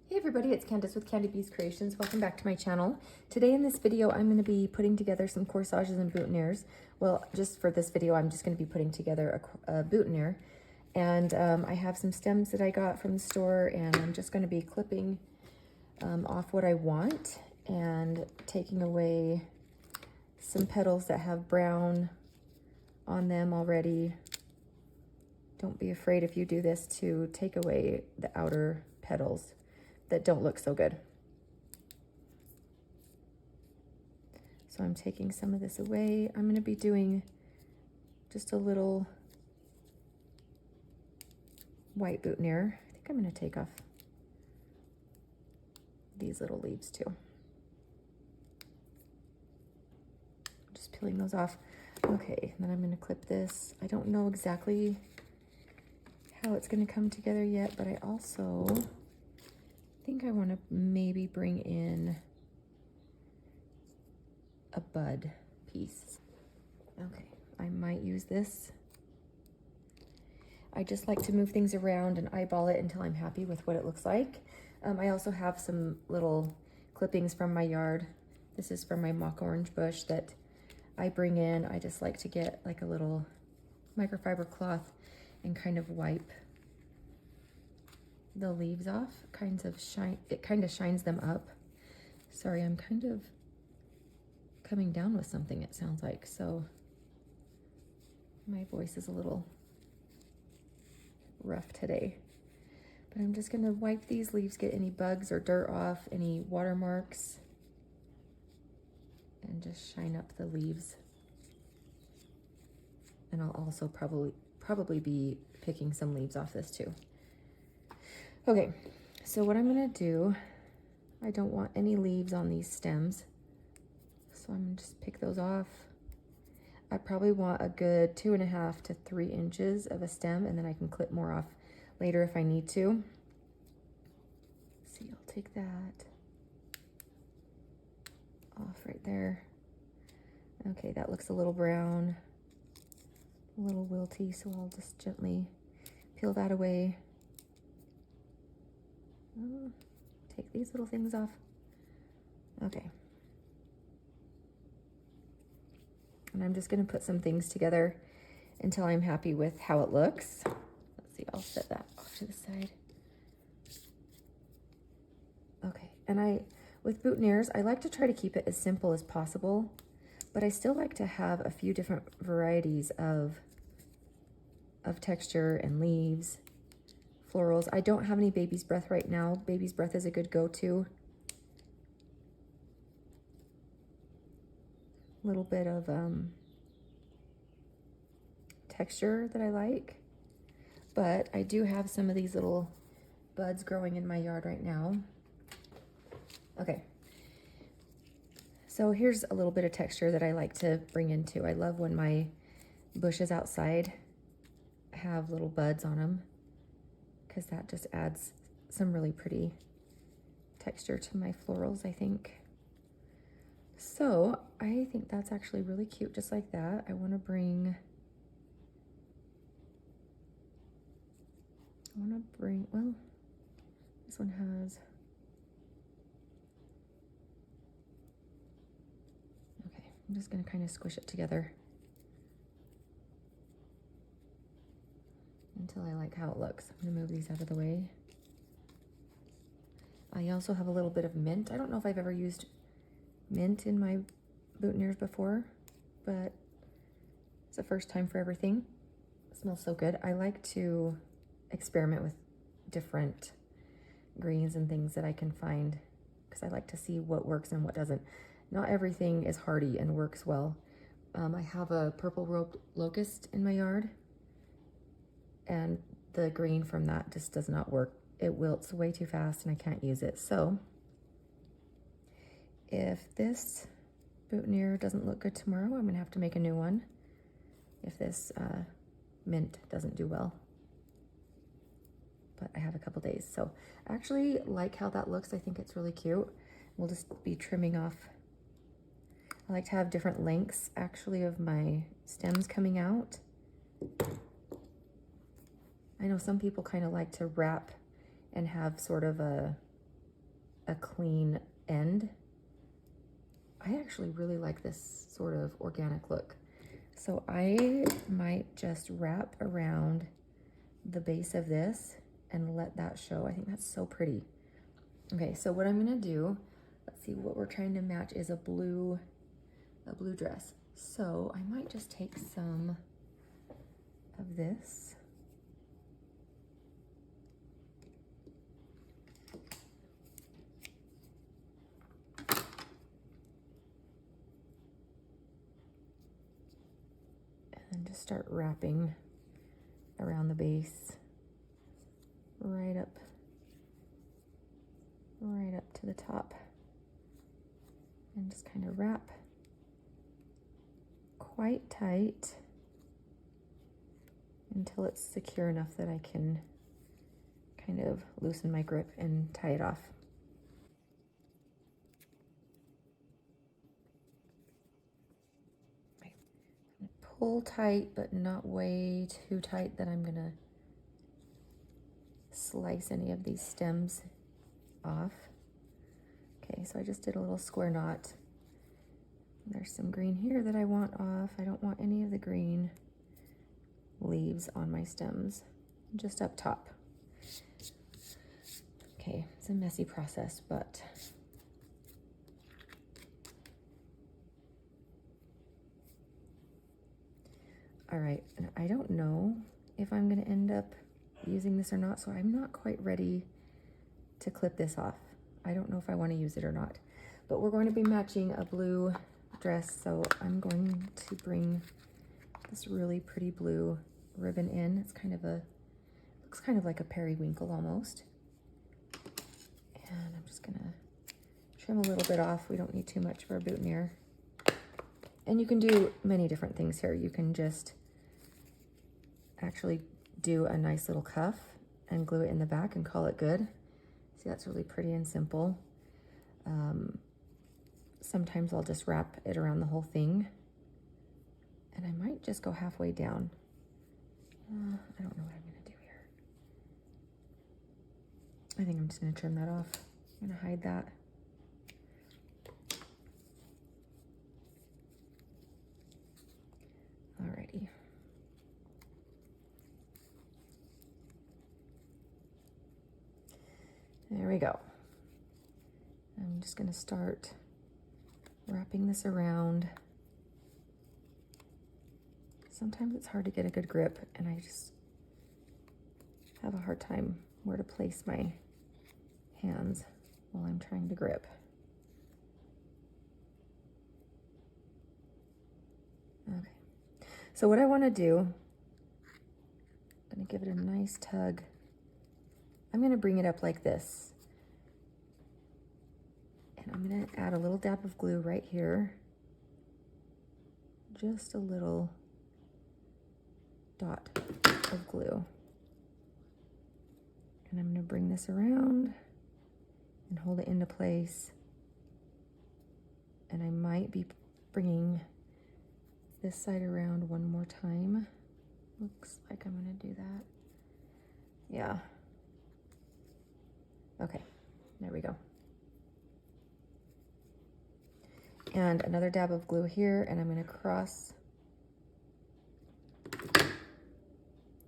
Hey everybody, it's Candice with Candice Creations. Welcome back to my channel. Today in this video, I'm going to be putting together some corsages and boutonnieres. Well, just for this video, I'm just going to be putting together a boutonniere. And I have some stems that I got from the store, and I'm just going to be clipping off what I want and taking away some petals that have brown on them already. Don't be afraid if you do this to take away the outer petals that don't look so good. So I'm taking some of this away. I'm going to be doing just a little white boutonniere. I think I'm going to take off these little leaves too. Just peeling those off. Okay, and then I'm going to clip this. I don't know exactly how it's going to come together yet, but I also think I want to maybe bring in a bud piece. Okay, I might use this. I just like to move things around and eyeball it until I'm happy with what it looks like. I also have some little clippings from my yard. This is from my mock orange bush that I bring in. I just like to get like a little microfiber cloth and kind of wipe the leaves off. It kind of shines them up. Sorry, I'm kind of coming down with something, it sounds like, so my voice is a little rough today. But I'm just gonna wipe these leaves, get any bugs or dirt off, any watermarks, and just shine up the leaves. And I'll also probably be picking some leaves off this too. Okay, so what I'm gonna do, I don't want any leaves on these stems, so I'm gonna just pick those off. I probably want a good 2.5 to 3 inches of a stem, and then I can clip more off later if I need to. See, I'll take that off right there. Okay, that looks a little brown, a little wilty, so I'll just gently peel that away. Take these little things off. Okay. And I'm just going to put some things together until I'm happy with how it looks. Let's see, I'll set that off to the side. Okay, and with boutonnieres, I like to try to keep it as simple as possible, but I still like to have a few different varieties of texture and leaves. Florals. I don't have any baby's breath right now. Baby's breath is a good go-to. A little bit of texture that I like. But I do have some of these little buds growing in my yard right now. Okay. So here's a little bit of texture that I like to bring into. I love when my bushes outside have little buds on them, because that just adds some really pretty texture to my florals, I think. So I think that's actually really cute, just like that. I want to bring, well, this one has, okay, I'm just going to kind of squish it together until I like how it looks. I'm gonna move these out of the way. I also have a little bit of mint. I don't know if I've ever used mint in my boutonnieres before, but it's the first time for everything. It smells so good. I like to experiment with different greens and things that I can find, because I like to see what works and what doesn't. Not everything is hardy and works well. I have a purple rope locust in my yard, and the green from that just does not work. It wilts way too fast and I can't use it. So if this boutonniere doesn't look good tomorrow, I'm gonna have to make a new one if this mint doesn't do well. But I have a couple days. So I actually like how that looks. I think it's really cute. We'll just be trimming off. I like to have different lengths actually of my stems coming out. I know some people kind of like to wrap and have sort of a a clean end. I actually really like this sort of organic look. So I might just wrap around the base of this and let that show. I think that's so pretty. Okay, so what I'm gonna do, let's see, what we're trying to match is a blue dress. So I might just take some of this. And just start wrapping around the base, right up to the top, and just kind of wrap quite tight until it's secure enough that I can kind of loosen my grip and tie it off. Pull tight, but not way too tight that I'm gonna slice any of these stems off. Okay, so I just did a little square knot. There's some green here that I want off. I don't want any of the green leaves on my stems, just up top. Okay, it's a messy process, but all right, and I don't know if I'm gonna end up using this or not, so I'm not quite ready to clip this off. I don't know if I wanna use it or not, but we're going to be matching a blue dress, so I'm going to bring this really pretty blue ribbon in. It's kind of looks kind of like a periwinkle almost. And I'm just gonna trim a little bit off. We don't need too much for a boutonniere. And you can do many different things here. You can just actually do a nice little cuff and glue it in the back and call it good. See, that's really pretty and simple. Sometimes I'll just wrap it around the whole thing, and I might just go halfway down. I don't know what I'm gonna do here. I think I'm just gonna trim that off. I'm gonna hide that. Alrighty. There we go. I'm just gonna start wrapping this around. Sometimes it's hard to get a good grip, and I just have a hard time where to place my hands while I'm trying to grip. Okay, so what I want to do, I'm going to give it a nice tug. I'm going to bring it up like this, and I'm going to add a little dab of glue right here, just a little dot of glue. And I'm going to bring this around and hold it into place. And I might be bringing this side around one more time. Looks like I'm going to do that. Yeah. Okay, there we go. And another dab of glue here, and I'm going to cross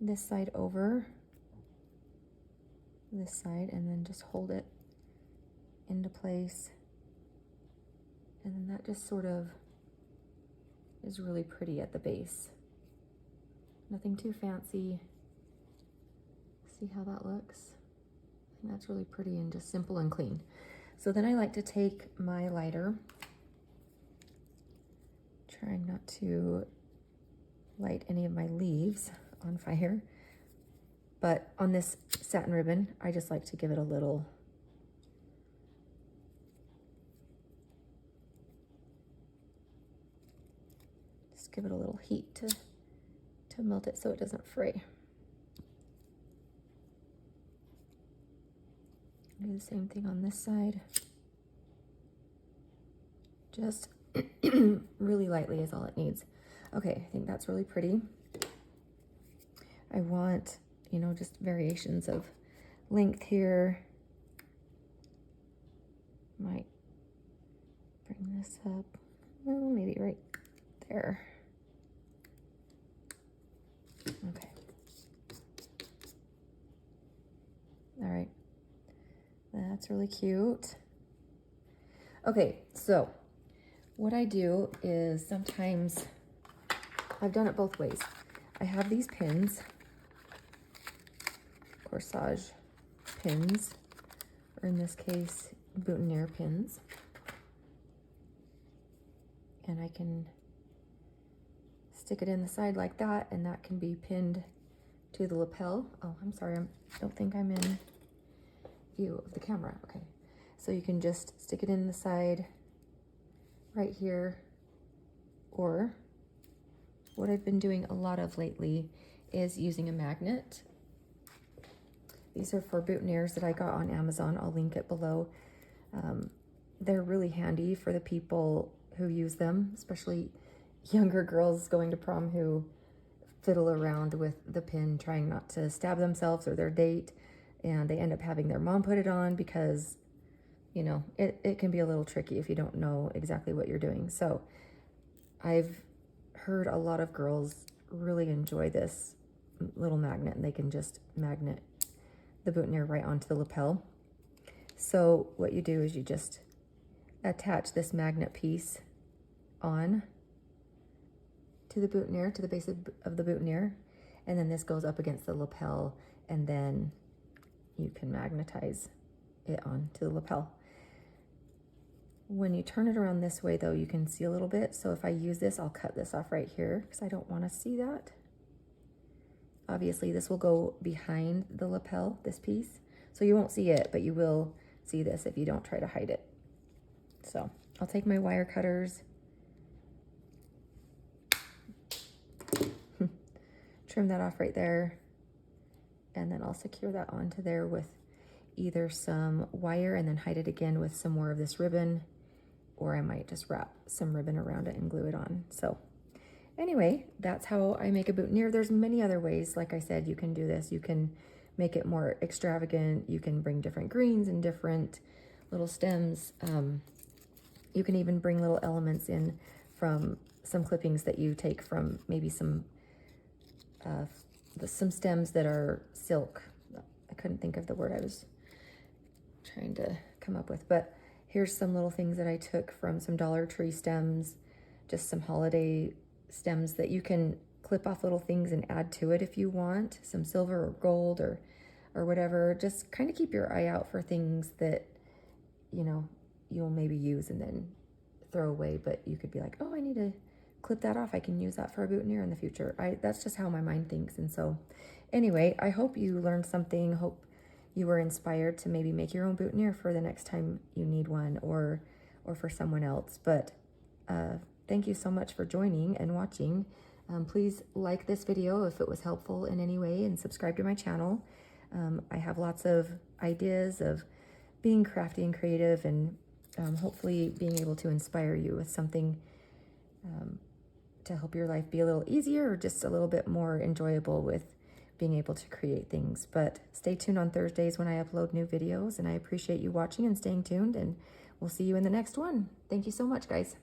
this side over this side, and then just hold it into place. And then that just sort of is really pretty at the base. Nothing too fancy. See how that looks? I think that's really pretty and just simple and clean. So then I like to take my lighter, trying not to light any of my leaves on fire, but on this satin ribbon, I just like to give it a little heat to melt it so it doesn't fray. Do the same thing on this side. Just really lightly is all it needs. Okay, I think that's really pretty. I want, you know, just variations of length here. Might bring this up, well, maybe right there. Okay. All right. That's really cute. Okay, so what I do is sometimes, I've done it both ways. I have these pins, corsage pins, or in this case, boutonniere pins. And I can stick it in the side like that, and that can be pinned to the lapel. Oh, I'm sorry, I don't think I'm in view of the camera. Okay, so you can just stick it in the side right here, or what I've been doing a lot of lately is using a magnet. These are for boutonnieres that I got on Amazon. I'll link it below. They're really handy for the people who use them, especially younger girls going to prom who fiddle around with the pin, trying not to stab themselves or their date, and they end up having their mom put it on because, you know, it can be a little tricky if you don't know exactly what you're doing. So I've heard a lot of girls really enjoy this little magnet, and they can just magnet the boutonniere right onto the lapel. So what you do is you just attach this magnet piece on to the boutonniere, to the base of the boutonniere, and then this goes up against the lapel, and then you can magnetize it onto the lapel. When you turn it around this way though, you can see a little bit. So if I use this, I'll cut this off right here because I don't want to see that. Obviously this will go behind the lapel, this piece. So you won't see it, but you will see this if you don't try to hide it. So I'll take my wire cutters, trim that off right there, and then I'll secure that onto there with either some wire and then hide it again with some more of this ribbon, or I might just wrap some ribbon around it and glue it on. So anyway, that's how I make a boutonniere. There's many other ways. Like I said, you can do this. You can make it more extravagant. You can bring different greens and different little stems. You can even bring little elements in from some clippings that you take from maybe some stems that are silk. I couldn't think of the word I was trying to come up with, but here's some little things that I took from some Dollar Tree stems, just some holiday stems that you can clip off little things and add to it if you want, some silver or gold or whatever. Just kind of keep your eye out for things that, you know, you'll maybe use and then throw away, but you could be like, oh, I need to clip that off. I can use that for a boutonniere in the future. That's just how my mind thinks. And so anyway, I hope you learned something. Hope you were inspired to maybe make your own boutonniere for the next time you need one, or for someone else. But thank you so much for joining and watching. Please like this video if it was helpful in any way, and subscribe to my channel. I have lots of ideas of being crafty and creative, and hopefully being able to inspire you with something to help your life be a little easier or just a little bit more enjoyable with being able to create things. But stay tuned on Thursdays when I upload new videos, and I appreciate you watching and staying tuned, and we'll see you in the next one. Thank you so much, guys.